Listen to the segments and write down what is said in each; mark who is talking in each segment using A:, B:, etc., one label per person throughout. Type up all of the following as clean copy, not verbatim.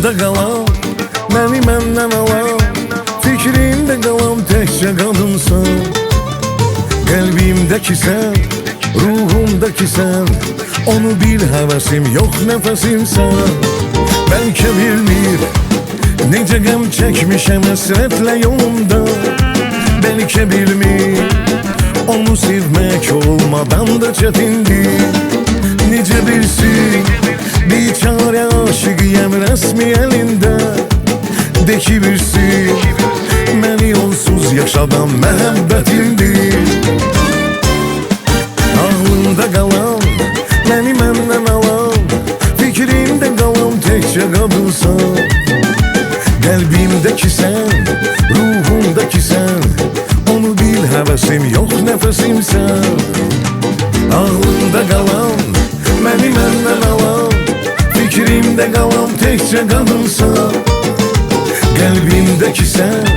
A: Aklımda qalan, məni məndən alan, fikrimdə qalan təkcə qadınsan. Qəlbimdəki sən, ruhumdaki sən, onu bil həvəsim yox nəfəsimsən. Bəlkə bilmir, necə qəm çəkmişəm əsrətlə yolumda. Bəlkə bilmir, onu sevmək olmadan da çətindir. Necə bilsin, biçarə aşıqıyəm rəsmi əlində. De ki bilsin, məni onsuz yaşadan məhəbbətimdir. Ağlımda qalan, məni məndən alan, fikrimdə qalan təkcə qadınsan. Qəlbimdəki sən, ruhumdaki sən, onu bil həvəsim yox nəfəsimsən. Ağlımda qalan, məni məndən alan, fikrimdə qalan təkcə qadınsan. Qəlbimdəki sən,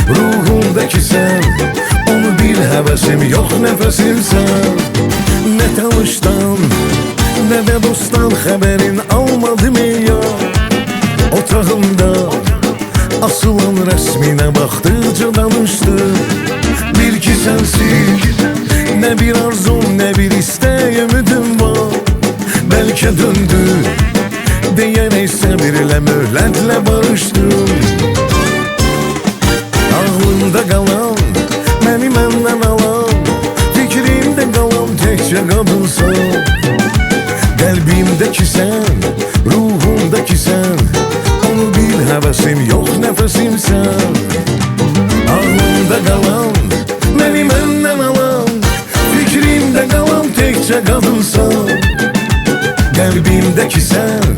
A: ruhumdaki sən, onu bil həvəsim yox nəfəsimsən. Nə tanışdan, nə də dostdan xəbərin almadım ya. Otağımda asılan rəsminə baxdıqca danışdım. Bil ki sənsiz, nə bir arzum, nə bir istək, ümidim var. Bəlkə döndü, deyərək səbirlə, möhlətlə barışdım. Ağlımda qalan, məni məndən alan, fikrimdə qalan təkcə qadınsan. Qəlbimdəki sən, ruhumdaki sən, onu bil həvəsim yox nəfəsimsən. Ağlımda qalan, məni məndən alan, fikrimdə qalan təkcə qadınsan. Qəlbimdəki sən,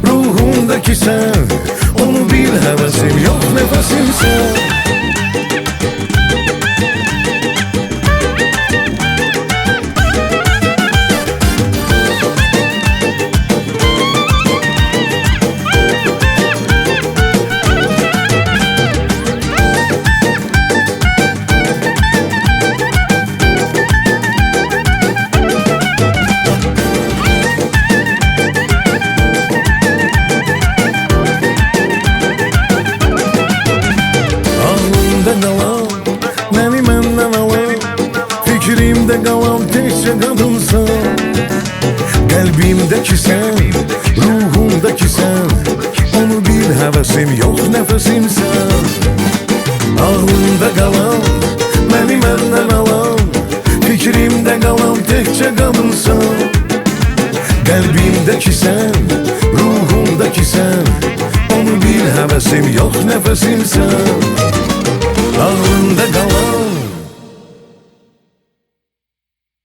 A: ruhumdaki sən, onu bil həvəsim yox nəfəsimsən. Məni məndən alan, fikrimdə qalan təkcə qadınsan. Qəlbimdəki sən, ruhumdaki sən, onu bil həvəsim yox nəfəsimsən. Ağlımda qalan, məni məndən alan, fikrimdə qalan təkcə qadınsan. Qəlbimdəki sən, ruhumdaki sən, onu bil həvəsim yox nəfəsimsən.